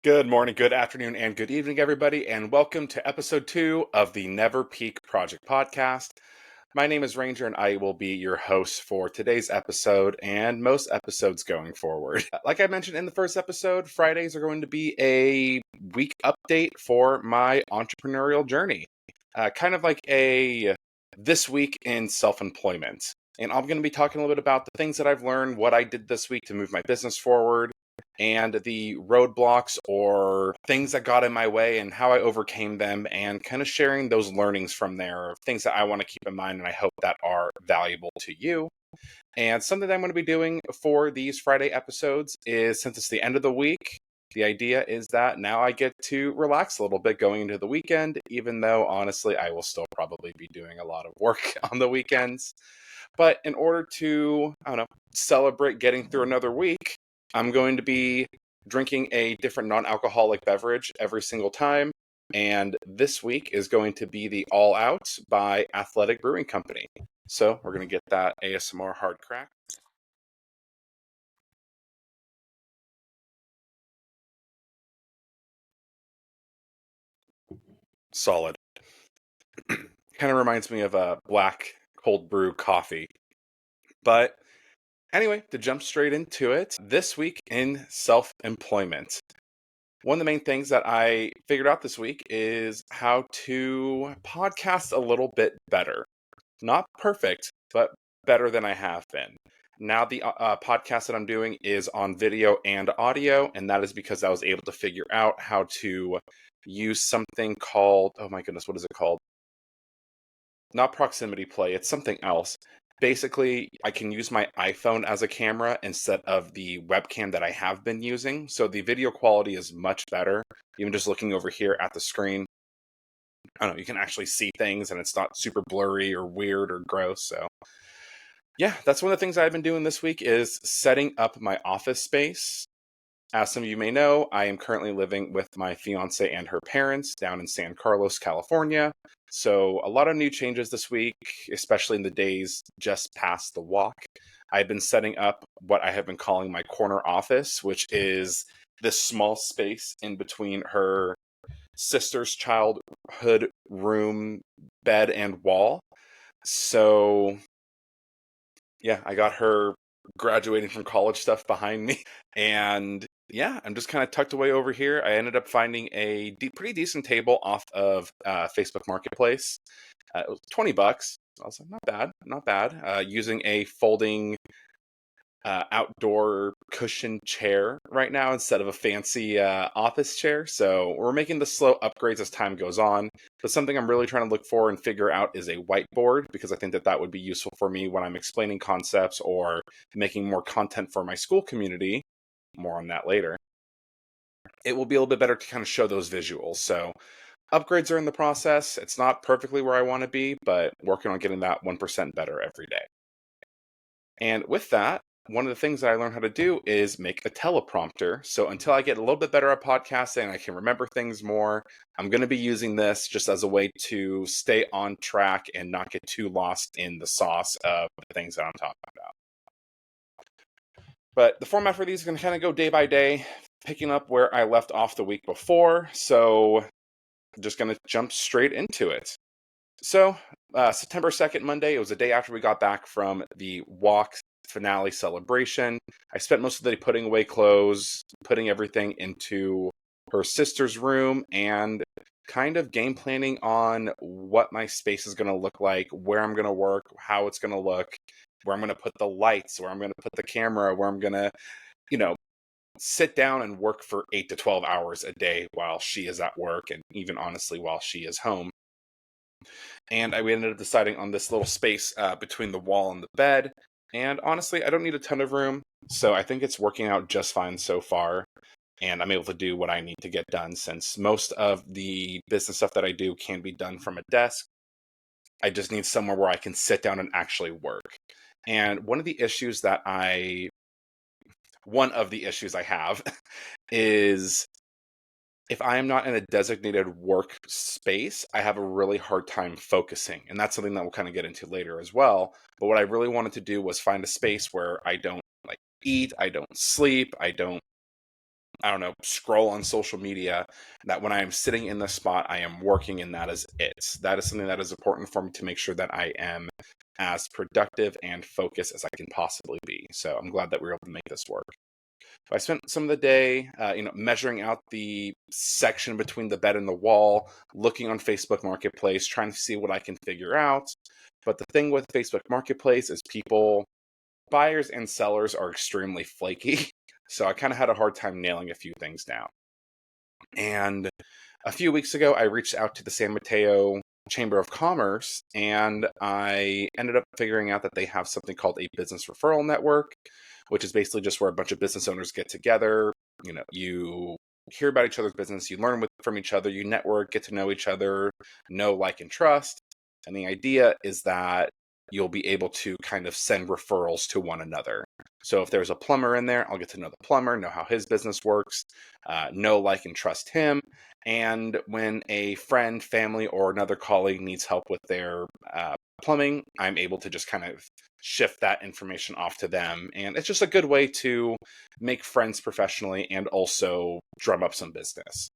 Good morning, good afternoon, and good evening, everybody, and welcome to episode 2 of the Never Peak Project podcast. My name is Ranger, and I will be your host for today's episode and most episodes going forward. Like I mentioned in the first episode, Fridays are going to be a week update for my entrepreneurial journey. Kind of like a this week in self-employment. And I'm going to be talking a little bit about the things that I've learned, what I did this week to move my business forward, and the roadblocks or things that got in my way and how I overcame them, and kind of sharing those learnings from there, things that I want to keep in mind and I hope that are valuable to you. And something that I'm going to be doing for these Friday episodes is, since it's the end of the week, the idea is that now I get to relax a little bit going into the weekend, even though honestly I will still probably be doing a lot of work on the weekends. But in order to, celebrate getting through another week, I'm going to be drinking a different non-alcoholic beverage every single time. And this week is going to be the All Out by Athletic Brewing Company. So we're going to get that ASMR hard crack. Solid. Kind of reminds me of a black cold brew coffee. But anyway, to jump straight into it, this week in self-employment. One of the main things that I figured out this week is how to podcast a little bit better. Not perfect, but better than I have been. Now, the podcast that I'm doing is on video and audio, and that is because I was able to figure out how to use something called, oh my goodness, what is it called? Not proximity play, it's something else. Basically, I can use my iPhone as a camera instead of the webcam that I have been using. So the video quality is much better. Even just looking over here at the screen, I don't know, you can actually see things and it's not super blurry or weird or gross. So yeah, that's one of the things I've been doing this week is setting up my office space. As some of you may know, I am currently living with my fiance and her parents down in San Carlos, California. So a lot of new changes this week, especially in the days just past the walk. I've been setting up what I have been calling my corner office, which is this small space in between her sister's childhood room, bed, and wall. So yeah, I got her graduating from college stuff behind me. And yeah, I'm just kind of tucked away over here. I ended up finding a pretty decent table off of Facebook Marketplace. It was $20. I was like, not bad, not bad. Using a folding outdoor cushion chair right now instead of a fancy office chair. So we're making the slow upgrades as time goes on. But something I'm really trying to look for and figure out is a whiteboard, because I think that that would be useful for me when I'm explaining concepts or making more content for my school community. More on that later. It will be a little bit better to kind of show those visuals. So upgrades are in the process. It's not perfectly where I want to be, but working on getting that 1% better every day. And with that, one of the things that I learned how to do is make a teleprompter. So until I get a little bit better at podcasting, I can remember things more. I'm going to be using this just as a way to stay on track and not get too lost in the sauce of the things that I'm talking about. But the format for these is going to kind of go day by day, picking up where I left off the week before. So I'm just going to jump straight into it. So September 2nd, Monday, it was the day after we got back from the walk finale celebration. I spent most of the day putting away clothes, putting everything into her sister's room, and kind of game planning on what my space is going to look like, where I'm going to work, how it's going to look, where I'm going to put the lights, where I'm going to put the camera, where I'm going to, sit down and work for 8 to 12 hours a day while she is at work, and even honestly while she is home. And we ended up deciding on this little space between the wall and the bed. And honestly, I don't need a ton of room, so I think it's working out just fine so far. And I'm able to do what I need to get done, since most of the business stuff that I do can be done from a desk. I just need somewhere where I can sit down and actually work. And one of the issues I have is, if I am not in a designated workspace, I have a really hard time focusing. And that's something that we'll kind of get into later as well. But what I really wanted to do was find a space where I don't eat, I don't sleep, I don't I don't know, scroll on social media, that when I am sitting in the spot, I am working, and that is it. That is something that is important for me to make sure that I am as productive and focused as I can possibly be. So I'm glad that we were able to make this work. So I spent some of the day, measuring out the section between the bed and the wall, looking on Facebook Marketplace, trying to see what I can figure out. But the thing with Facebook Marketplace is buyers and sellers are extremely flaky. So I kind of had a hard time nailing a few things down. And a few weeks ago, I reached out to the San Mateo Chamber of Commerce, and I ended up figuring out that they have something called a business referral network, which is basically just where a bunch of business owners get together. You hear about each other's business, you learn from each other, you network, get to know each other, know, like, and trust. And the idea is that you'll be able to kind of send referrals to one another. So if there's a plumber in there, I'll get to know the plumber, know how his business works, know, like, and trust him. And when a friend, family, or another colleague needs help with their plumbing, I'm able to just kind of shift that information off to them. And it's just a good way to make friends professionally and also drum up some business.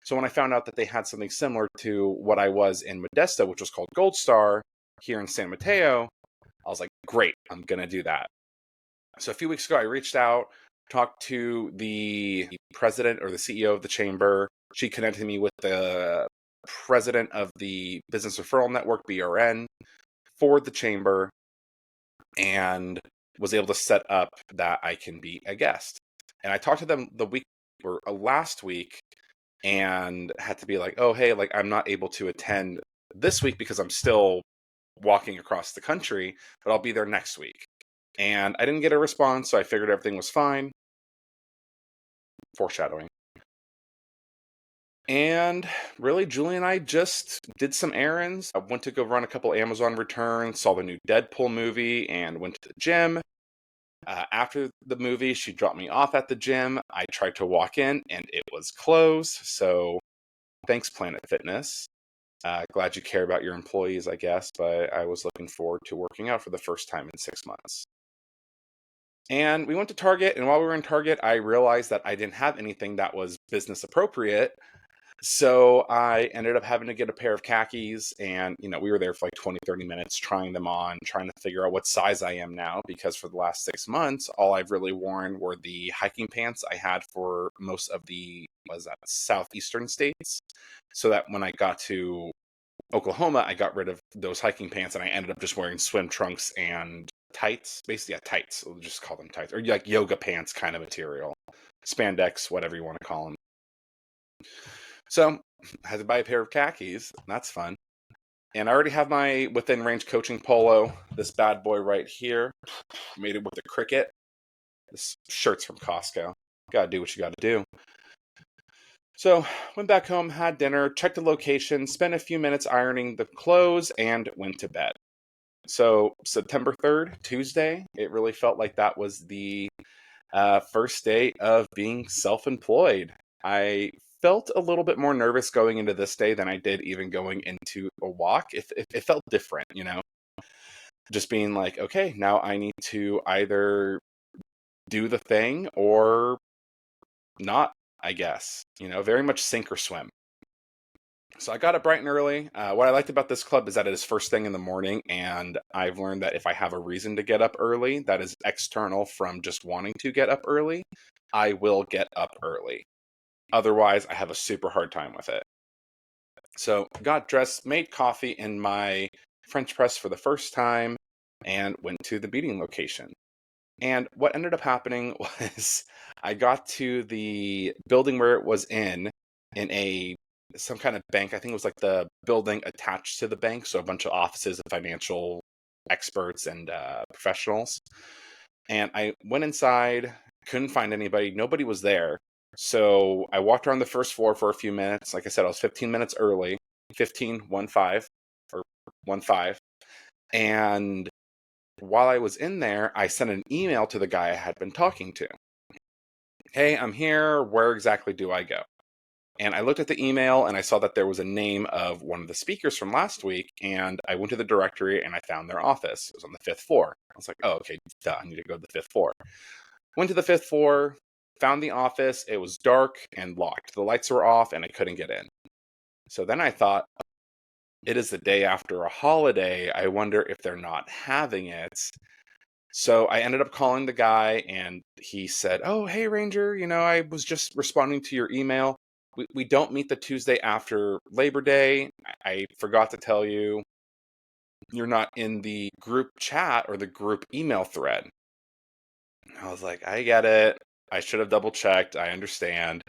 So when I found out that they had something similar to what I was in Modesto, which was called Gold Star here in San Mateo, I was like, great, I'm going to do that. So a few weeks ago, I reached out, talked to the president or the CEO of the chamber. She connected me with the president of the Business Referral Network, BRN, for the chamber, and was able to set up that I can be a guest. And I talked to them last week, and had to be like, oh, hey, like, I'm not able to attend this week because I'm still walking across the country, but I'll be there next week. And I didn't get a response, so I figured everything was fine. Foreshadowing. And really, Julie and I just did some errands. I went to go run a couple Amazon returns, saw the new Deadpool movie, and went to the gym. After the movie, she dropped me off at the gym. I tried to walk in, and it was closed. So thanks, Planet Fitness. Glad you care about your employees, I guess, but I was looking forward to working out for the first time in 6 months. And we went to Target, and while we were in Target, I realized that I didn't have anything that was business appropriate. So I ended up having to get a pair of khakis, and, we were there for like 20, 30 minutes trying them on, trying to figure out what size I am now, because for the last 6 months, all I've really worn were the hiking pants I had for most of the, southeastern states. So that when I got to Oklahoma, I got rid of those hiking pants, and I ended up just wearing swim trunks and tights, basically, tights. We'll just call them tights, or like yoga pants kind of material, spandex, whatever you want to call them. So I had to buy a pair of khakis. That's fun. And I already have my within range coaching polo, this bad boy right here, made it with a cricket. This shirt's from Costco. Gotta do what you gotta do. So went back home, had dinner, checked the location, spent a few minutes ironing the clothes, and went to bed. So September 3rd, Tuesday, it really felt like that was the first day of being self-employed. I felt a little bit more nervous going into this day than I did even going into a walk. It felt different, just being like, okay, now I need to either do the thing or not, I guess, very much sink or swim. So I got up bright and early. What I liked about this club is that it is first thing in the morning, and I've learned that if I have a reason to get up early that is external from just wanting to get up early, I will get up early. Otherwise, I have a super hard time with it. So got dressed, made coffee in my French press for the first time, and went to the meeting location. And what ended up happening was I got to the building where it was in some kind of bank. I think it was like the building attached to the bank. So a bunch of offices of financial experts and professionals. And I went inside, couldn't find anybody. Nobody was there. So I walked around the first floor for a few minutes. Like I said, I was 15 minutes early, 15:15 or 15. And while I was in there, I sent an email to the guy I had been talking to. Hey, I'm here. Where exactly do I go? And I looked at the email and I saw that there was a name of one of the speakers from last week. And I went to the directory and I found their office. It was on the 5th floor. I was like, oh, okay, duh, I need to go to the 5th floor. Went to the 5th floor, found the office. It was dark and locked. The lights were off and I couldn't get in. So then I thought, it is the day after a holiday. I wonder if they're not having it. So I ended up calling the guy and he said, "Oh, hey, Ranger, I was just responding to your email. We don't meet the Tuesday after Labor Day. I forgot to tell you, you're not in the group chat or the group email thread." I was like, I get it. I should have double checked. I understand.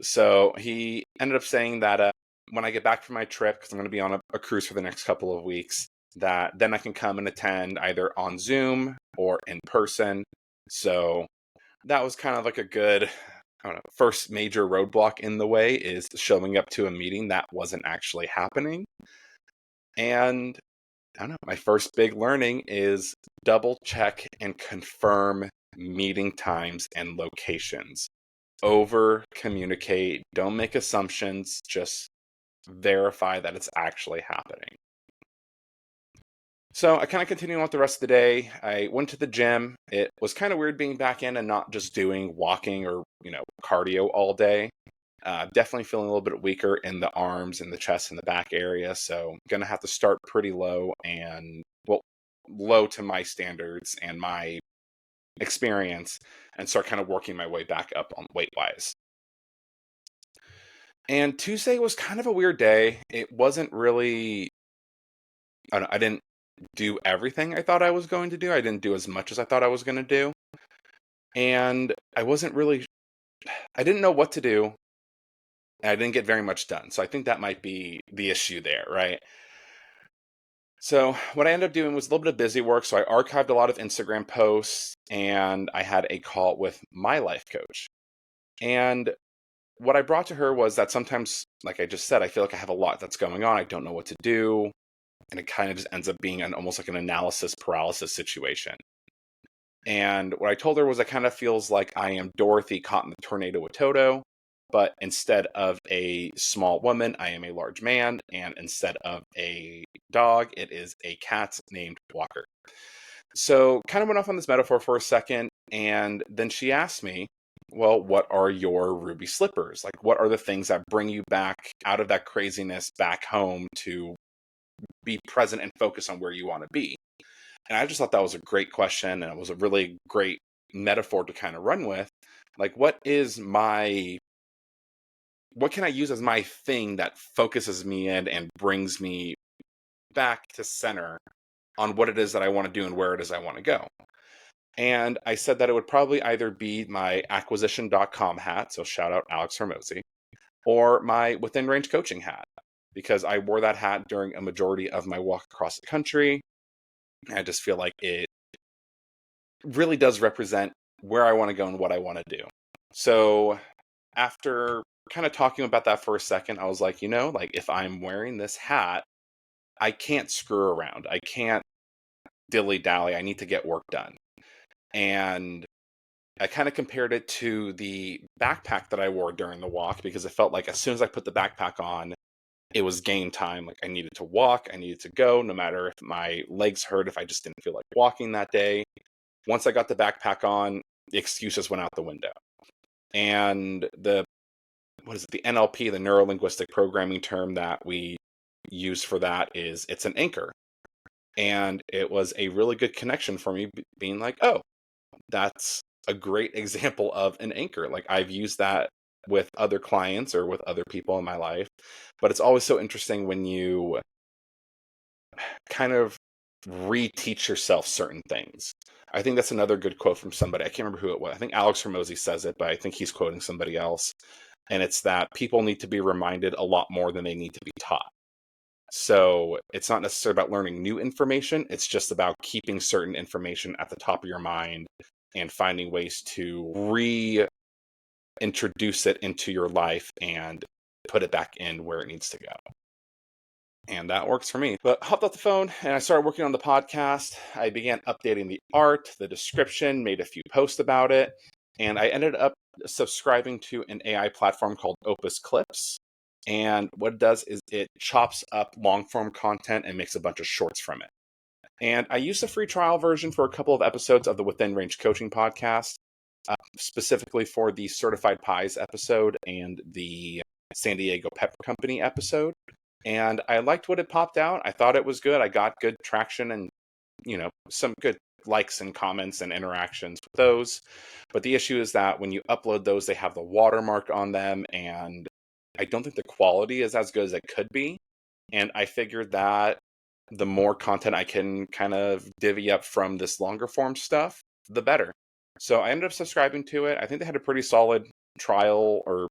So he ended up saying that when I get back from my trip, because I'm going to be on a cruise for the next couple of weeks, that then I can come and attend either on Zoom or in person. So that was kind of like a good, I don't know, first major roadblock in the way is showing up to a meeting that wasn't actually happening. And I don't know, my first big learning is double check and confirm meeting times and locations. Over communicate, don't make assumptions, just verify that it's actually happening. So I kind of continued on with the rest of the day. I went to the gym. It was kind of weird being back in and not just doing walking or, cardio all day. Definitely feeling a little bit weaker in the arms and the chest and the back area. So going to have to start pretty low low to my standards and my experience and start kind of working my way back up on weight wise. And Tuesday was kind of a weird day. It wasn't really, I didn't do everything I thought I was going to do. I didn't do as much as I thought I was going to do. And I didn't know what to do. And I didn't get very much done. So I think that might be the issue there, right? So what I ended up doing was a little bit of busy work. So I archived a lot of Instagram posts and I had a call with my life coach. And what I brought to her was that sometimes, like I just said, I feel like I have a lot that's going on. I don't know what to do. And it kind of just ends up being almost like an analysis paralysis situation. And what I told her was it kind of feels like I am Dorothy caught in the tornado with Toto, but instead of a small woman, I am a large man. And instead of a dog, it is a cat named Walker. So kind of went off on this metaphor for a second. And then she asked me, well, what are your ruby slippers? Like, what are the things that bring you back out of that craziness back home to be present and focus on where you want to be? And I just thought that was a great question. And it was a really great metaphor to kind of run with. Like, what can I use as my thing that focuses me in and brings me back to center on what it is that I want to do and where it is I want to go? And I said that it would probably either be my acquisition.com hat, so shout out Alex Hormozy, or my within range coaching hat, because I wore that hat during a majority of my walk across the country. I just feel like it really does represent where I want to go and what I want to do. So after kind of talking about that for a second, I was like, like if I'm wearing this hat, I can't screw around. I can't dilly-dally. I need to get work done. And I kind of compared it to the backpack that I wore during the walk because it felt like as soon as I put the backpack on, it was game time. Like I needed to walk, I needed to go, no matter if my legs hurt, if I just didn't feel like walking that day. Once I got the backpack on, the excuses went out the window. And the NLP, the neuro-linguistic programming term that we use for that is it's an anchor. And it was a really good connection for me being like, oh, that's a great example of an anchor. Like I've used that with other clients or with other people in my life, but it's always so interesting when you kind of reteach yourself certain things. I think that's another good quote from somebody. I can't remember who it was. I think Alex Hormozy says it, but I think he's quoting somebody else. And it's that people need to be reminded a lot more than they need to be taught. So it's not necessarily about learning new information. It's just about keeping certain information at the top of your mind and finding ways to reintroduce it into your life and put it back in where it needs to go. And that works for me. But I hopped off the phone and I started working on the podcast. I began updating the art, the description, made a few posts about it. And I ended up subscribing to an AI platform called Opus Clips. And what it does is it chops up long form content and makes a bunch of shorts from it. And I used a free trial version for a couple of episodes of the Within Range Coaching podcast. specifically for the Certified Pies episode and the San Diego Pepper Company episode. And I liked what it popped out. I thought it was good. I got good traction and, some good likes and comments and interactions with those. But the issue is that when you upload those, they have the watermark on them, and I don't think the quality is as good as it could be. And I figured that the more content I can kind of divvy up from this longer form stuff, the better. So I ended up subscribing to it. I think they had a pretty solid trial or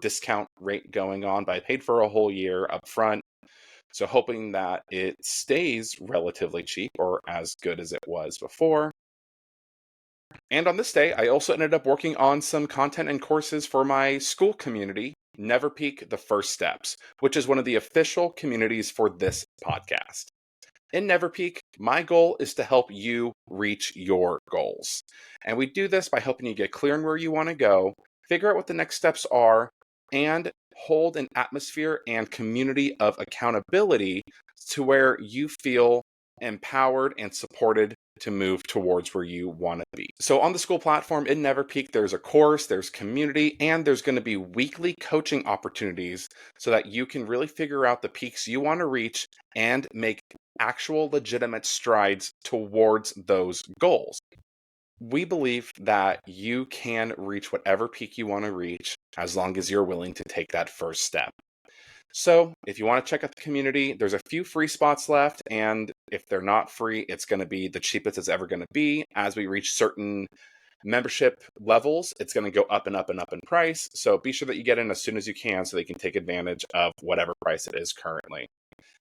discount rate going on, but I paid for a whole year up front. So hoping that it stays relatively cheap or as good as it was before. And on this day, I also ended up working on some content and courses for my school community, Never Peak the First Steps, which is one of the official communities for this podcast. In Never Peak, my goal is to help you reach your goals. And we do this by helping you get clear on where you want to go, figure out what the next steps are, and hold an atmosphere and community of accountability to where you feel empowered and supported to move towards where you want to be. So on the school platform in Never Peak, there's a course, there's community, and there's going to be weekly coaching opportunities so that you can really figure out the peaks you want to reach and make actual legitimate strides towards those goals. We believe that you can reach whatever peak you want to reach as long as you're willing to take that first step. So if you want to check out the community, there's a few free spots left. And if they're not free, it's going to be the cheapest it's ever going to be. As we reach certain membership levels, it's going to go up and up and up in price. So be sure that you get in as soon as you can so they can take advantage of whatever price it is currently.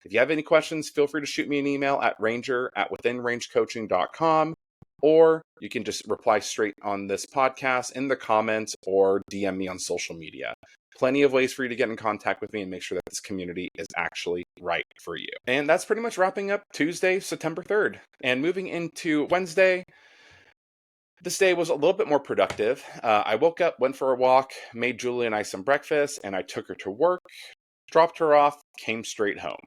If you have any questions, feel free to shoot me an email at ranger@withinrangecoaching.com, or you can just reply straight on this podcast in the comments or DM me on social media. Plenty of ways for you to get in contact with me and make sure that this community is actually right for you. And that's pretty much wrapping up Tuesday, September 3rd. And moving into Wednesday, this day was a little bit more productive. I woke up, went for a walk, made Julie and I some breakfast, and I took her to work, dropped her off, came straight home.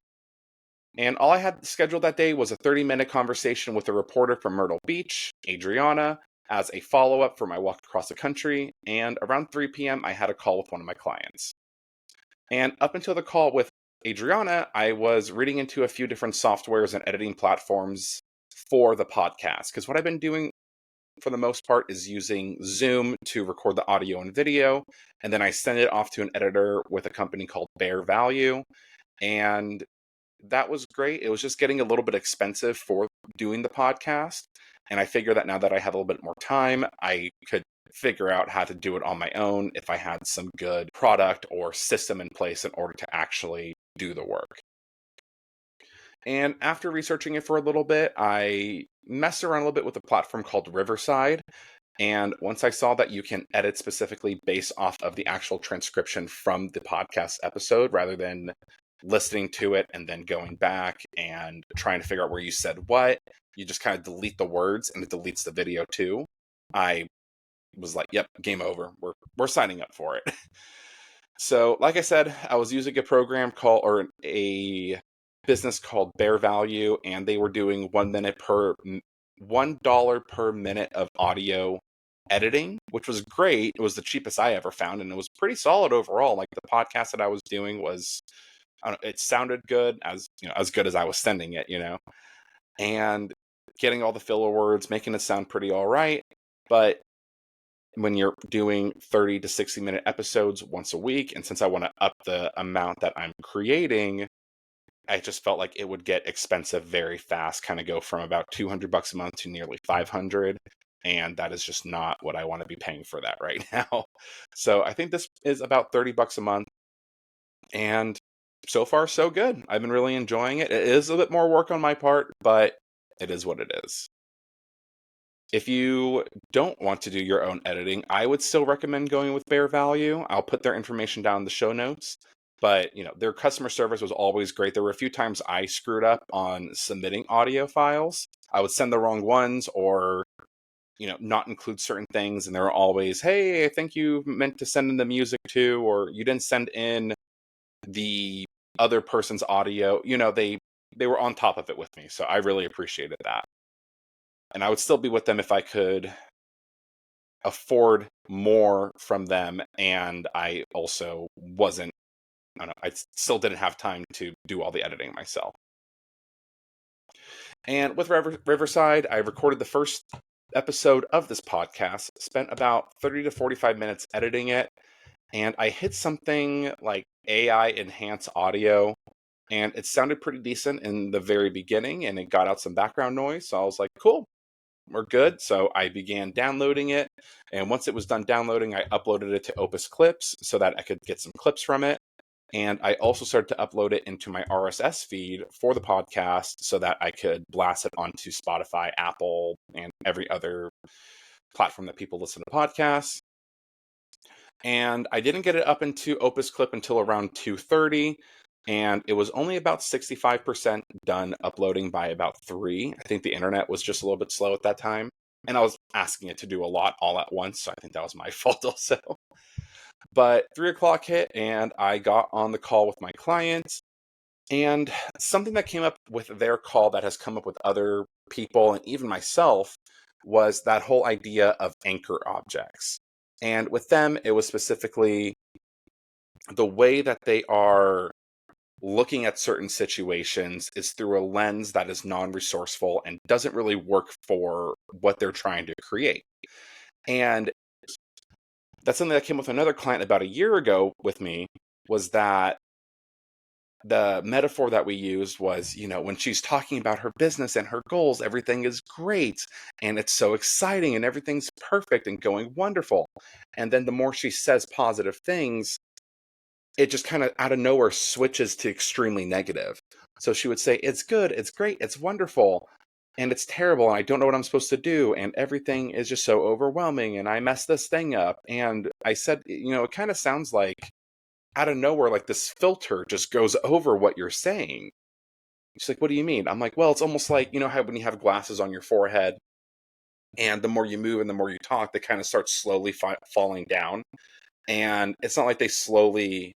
And all I had scheduled that day was a 30-minute conversation with a reporter from Myrtle Beach, Adriana, as a follow-up for my walk across the country. And around 3 p.m., I had a call with one of my clients. And up until the call with Adriana, I was reading into a few different softwares and editing platforms for the podcast. Because what I've been doing for the most part is using Zoom to record the audio and video. And then I send it off to an editor with a company called Bear Value. And that was great. It was just getting a little bit expensive for doing the podcast. And I figure that now that I have a little bit more time, I could figure out how to do it on my own if I had some good product or system in place in order to actually do the work. And after researching it for a little bit, I messed around a little bit with a platform called Riverside. And once I saw that you can edit specifically based off of the actual transcription from the podcast episode rather than listening to it and then going back and trying to figure out where you said what, you just kind of delete the words and it deletes the video too. I was like, yep, game over. We're signing up for it. So like I said, I was using a program called, or a business called Bear Value, and they were doing $1 per minute of audio editing, which was great. It was the cheapest I ever found, and it was pretty solid overall. Like the podcast that I was doing was, I don't know, it sounded good, as good as I was sending it, and getting all the filler words, making it sound pretty all right. But when you're doing 30 to 60 minute episodes once a week, and since I want to up the amount that I'm creating, I just felt like it would get expensive very fast, kind of go from about $200 a month to nearly 500. And that is just not what I want to be paying for that right now. So I think this is about $30 a month. And so far, so good. I've been really enjoying it. It is a bit more work on my part, but it is what it is. If you don't want to do your own editing, I would still recommend going with Bear Value. I'll put their information down in the show notes. But, their customer service was always great. There were a few times I screwed up on submitting audio files. I would send the wrong ones or, not include certain things. And they were always, hey, I think you meant to send in the music too, or you didn't send in the other person's audio. They were on top of it with me. So I really appreciated that. And I would still be with them if I could afford more from them, and I also wasn't, I don't know, I still didn't have time to do all the editing myself. And with Riverside, I recorded the first episode of this podcast, spent about 30 to 45 minutes editing it, and I hit something like AI enhance audio, and it sounded pretty decent in the very beginning, and it got out some background noise. So I was like, cool, we're good. So I began downloading it, and once it was done downloading, I uploaded it to Opus Clips so that I could get some clips from it. And I also started to upload it into my RSS feed for the podcast so that I could blast it onto Spotify, Apple, and every other platform that people listen to podcasts. And I didn't get it up into Opus Clip until around 2:30, and it was only about 65% done uploading by about 3. I think the internet was just a little bit slow at that time, and I was asking it to do a lot all at once, so I think that was my fault also. But 3 o'clock hit, and I got on the call with my client, and something that came up with their call that has come up with other people and even myself was that whole idea of anchor objects. And with them, it was specifically the way that they are looking at certain situations is through a lens that is non-resourceful and doesn't really work for what they're trying to create. And that's something that came with another client about a year ago with me, was that the metaphor that we used was, when she's talking about her business and her goals, everything is great and it's so exciting and everything's perfect and going wonderful. And then the more she says positive things, it just kind of out of nowhere switches to extremely negative. So she would say, it's good, it's great, it's wonderful, and it's terrible, and I don't know what I'm supposed to do, and everything is just so overwhelming, and I messed this thing up. And I said, it kind of sounds like out of nowhere, like this filter just goes over what you're saying. She's like, what do you mean? I'm like, well, it's almost like, how when you have glasses on your forehead, and the more you move and the more you talk, they kind of start slowly falling down. And it's not like they slowly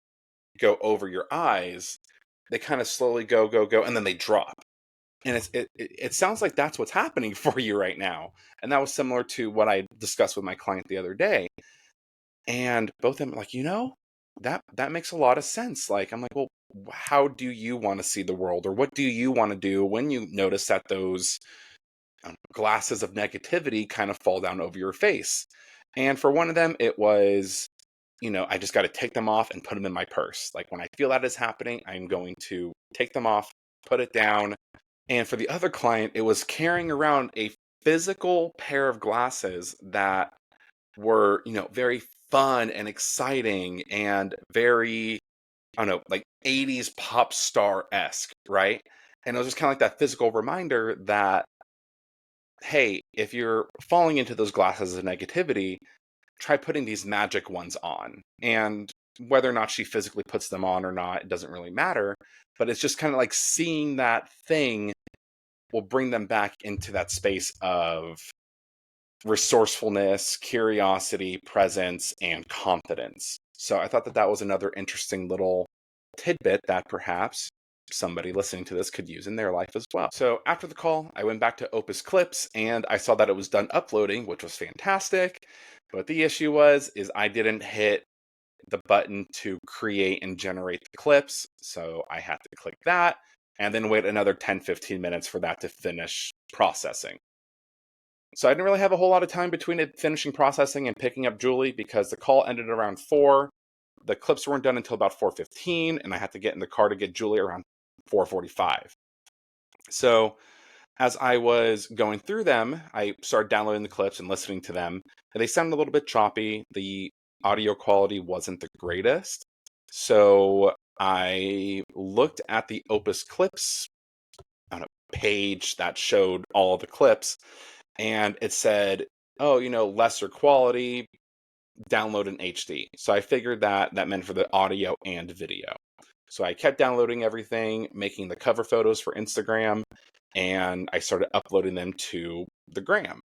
go over your eyes. They kind of slowly go, and then they drop. And it sounds like that's what's happening for you right now. And that was similar to what I discussed with my client the other day. And both of them like, that makes a lot of sense. Like, I'm like, well, how do you want to see the world? Or what do you want to do when you notice that those glasses of negativity kind of fall down over your face? And for one of them, it was, I just got to take them off and put them in my purse. Like, when I feel that is happening, I'm going to take them off, put it down. And for the other client, it was carrying around a physical pair of glasses that were, very fun and exciting and very, I don't know, like 80s pop star-esque, right? And it was just kind of like that physical reminder that, hey, if you're falling into those glasses of negativity, try putting these magic ones on. And whether or not she physically puts them on or not, it doesn't really matter. But it's just kind of like seeing that thing will bring them back into that space of resourcefulness, curiosity, presence, and confidence. So I thought that that was another interesting little tidbit that perhaps somebody listening to this could use in their life as well. So after the call, I went back to Opus Clips and I saw that it was done uploading, which was fantastic. But the issue is I didn't hit the button to create and generate the clips. So I had to click that and then wait another 10-15 minutes for that to finish processing. So I didn't really have a whole lot of time between it finishing processing and picking up Julie because the call ended around 4. The clips weren't done until about 4:15, and I had to get in the car to get Julie around 4:45. So as I was going through them, I started downloading the clips and listening to them, and they sounded a little bit choppy. The audio quality wasn't the greatest. So I looked at the Opus Clips page that showed all the clips, and it said, oh, lesser quality, download in HD. So I figured that meant for the audio and video. So I kept downloading everything, making the cover photos for Instagram, and I started uploading them to the gram.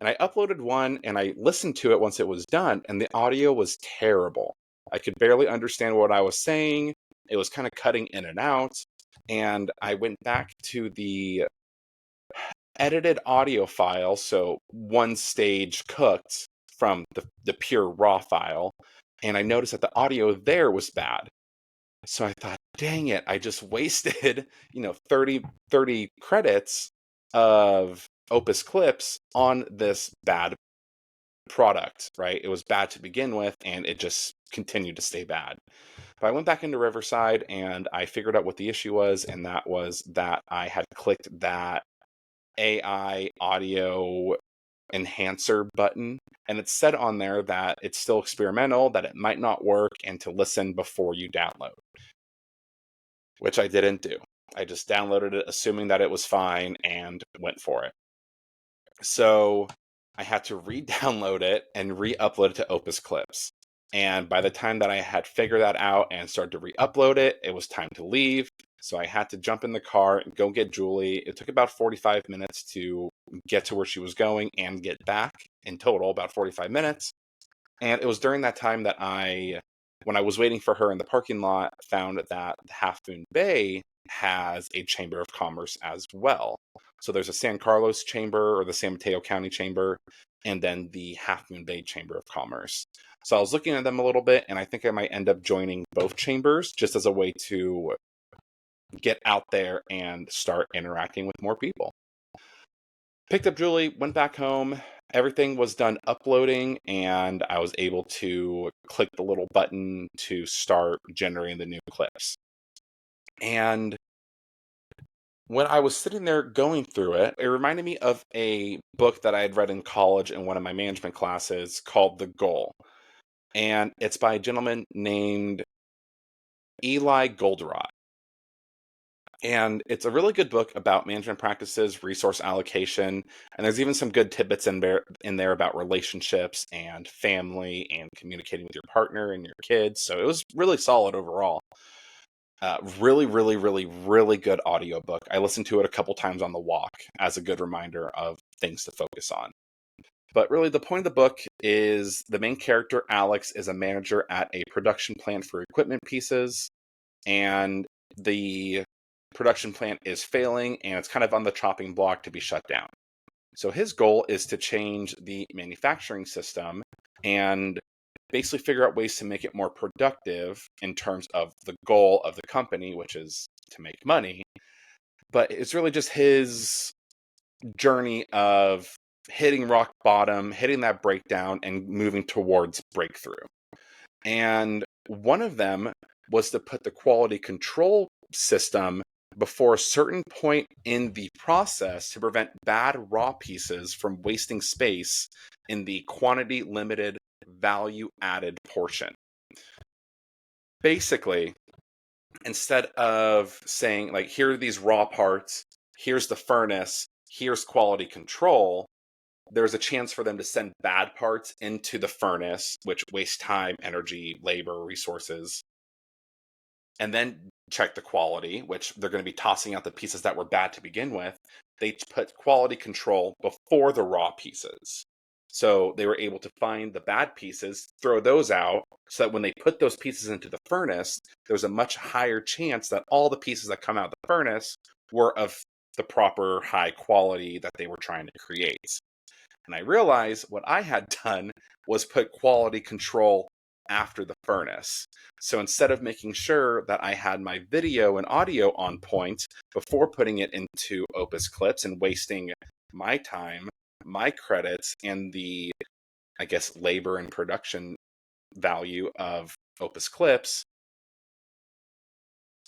And I uploaded one and I listened to it once it was done, and the audio was terrible. I could barely understand what I was saying. It was kind of cutting in and out. And I went back to the edited audio file, so one stage cooked, from the pure raw file, and I noticed that the audio there was bad. So I thought, dang it, I just wasted, 30 credits of Opus clips on this bad product, right? It was bad to begin with, and it just continued to stay bad. But I went back into Riverside and I figured out what the issue was, and that was that I had clicked that AI audio enhancer button, and it said on there that it's still experimental, that it might not work, and to listen before you download, which I didn't do. I just downloaded it assuming that it was fine and went for it. So I had to re-download it and re-upload it to Opus Clips. And by the time that I had figured that out and started to re-upload it, it was time to leave. So I had to jump in the car and go get Julie. It took about 45 minutes to get to where she was going and get back. In total, about 45 minutes. And it was during that time that when I was waiting for her in the parking lot, found that Half Moon Bay has a Chamber of Commerce as well. So there's a San Carlos Chamber, or the San Mateo County Chamber, and then the Half Moon Bay Chamber of Commerce. So I was looking at them a little bit, and I think I might end up joining both chambers just as a way to get out there and start interacting with more people. Picked up Julie, went back home. Everything was done uploading, and I was able to click the little button to start generating the new clips. And when I was sitting there going through it, it reminded me of a book that I had read in college in one of my management classes called The Goal. And it's by a gentleman named Eli Goldratt. And it's a really good book about management practices, resource allocation, and there's even some good tidbits in there about relationships and family and communicating with your partner and your kids. So it was really solid overall. Really, really, really, really good audiobook. I listened to it a couple times on the walk as a good reminder of things to focus on. But really, the point of the book is the main character, Alex, is a manager at a production plant for equipment pieces, and the production plant is failing, and it's kind of on the chopping block to be shut down. So his goal is to change the manufacturing system and basically figure out ways to make it more productive in terms of the goal of the company, which is to make money. But it's really just his journey of hitting rock bottom, hitting that breakdown, and moving towards breakthrough. And one of them was to put the quality control system before a certain point in the process to prevent bad raw pieces from wasting space in the quantity limited value added portion. Basically, instead of saying, like, here are these raw parts, here's the furnace, here's quality control, there's a chance for them to send bad parts into the furnace, which wastes time, energy, labor, resources, and then check the quality, which they're going to be tossing out the pieces that were bad to begin with. They put quality control before the raw pieces. So they were able to find the bad pieces, throw those out, so that when they put those pieces into the furnace, there's a much higher chance that all the pieces that come out of the furnace were of the proper high quality that they were trying to create. And I realized what I had done was put quality control after the furnace. So instead of making sure that I had my video and audio on point before putting it into Opus Clips and wasting my time, my credits, and the, I guess, labor and production value of Opus Clips,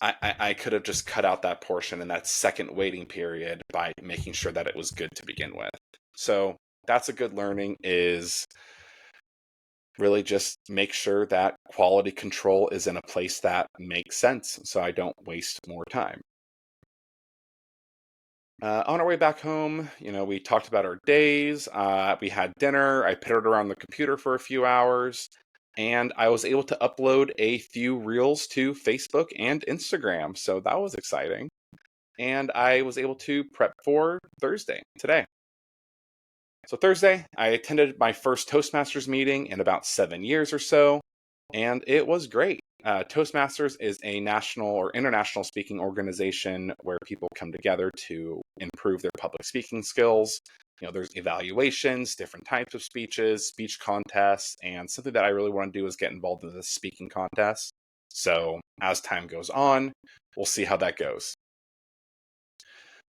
I could have just cut out that portion and that second waiting period by making sure that it was good to begin with. So that's a good learning, is really just make sure that quality control is in a place that makes sense so I don't waste more time. On our way back home, we talked about our days. We had dinner. I pittered around the computer for a few hours, and I was able to upload a few reels to Facebook and Instagram. So that was exciting. And I was able to prep for Thursday, today. So Thursday, I attended my first Toastmasters meeting in about 7 years or so, and it was great. Toastmasters is a national or international speaking organization where people come together to improve their public speaking skills. There's evaluations, different types of speeches, speech contests, and something that I really want to do is get involved in the speaking contest. So as time goes on, we'll see how that goes.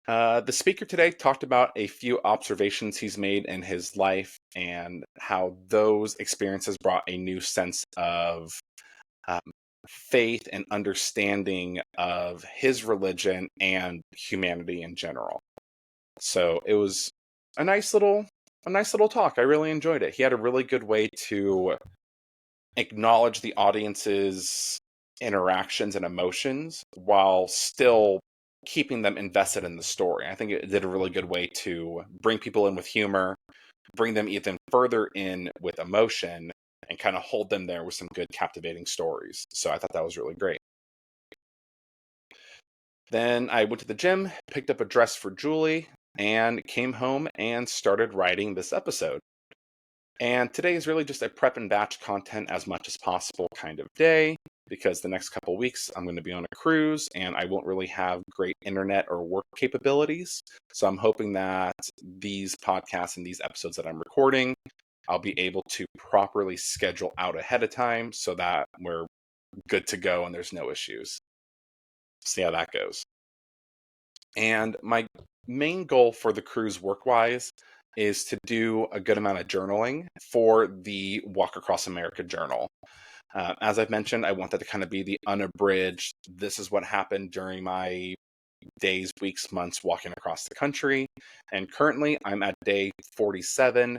The speaker today talked about a few observations he's made in his life and how those experiences brought a new sense of um, faith and understanding of his religion and humanity in general. So it was a nice little talk. I really enjoyed it. He had a really good way to acknowledge the audience's interactions and emotions while still keeping them invested in the story. I think it did a really good way to bring people in with humor, bring them even further in with emotion, and kind of hold them there with some good captivating stories. So I thought that was really great. Then I went to the gym, picked up a dress for Julie, and came home and started writing this episode. And today is really just a prep and batch content as much as possible kind of day, because the next couple weeks I'm going to be on a cruise and I won't really have great internet or work capabilities. So I'm hoping that these podcasts and these episodes that I'm recording, I'll be able to properly schedule out ahead of time so that we're good to go and there's no issues. See how that goes. And my main goal for the cruise work-wise is to do a good amount of journaling for the Walk Across America journal. As I've mentioned, I want that to kind of be the unabridged, this is what happened during my days, weeks, months walking across the country. And currently I'm at day 47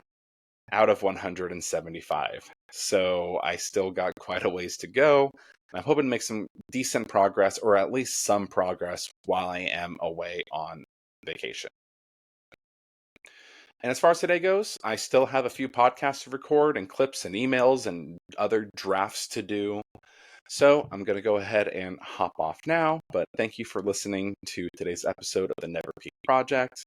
out of 175. So I still got quite a ways to go. I'm hoping to make some decent progress, or at least some progress, while I am away on vacation. And as far as today goes, I still have a few podcasts to record and clips and emails and other drafts to do. So I'm going to go ahead and hop off now, but thank you for listening to today's episode of the Never Peak Project.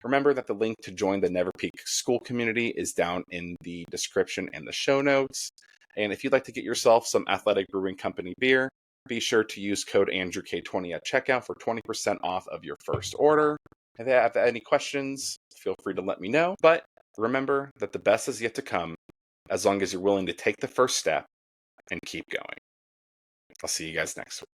Remember that the link to join the Never Peak School community is down in the description and the show notes. And if you'd like to get yourself some Athletic Brewing Company beer, be sure to use code AndrewK20 at checkout for 20% off of your first order. If you have any questions, feel free to let me know. But remember that the best is yet to come, as long as you're willing to take the first step and keep going. I'll see you guys next week.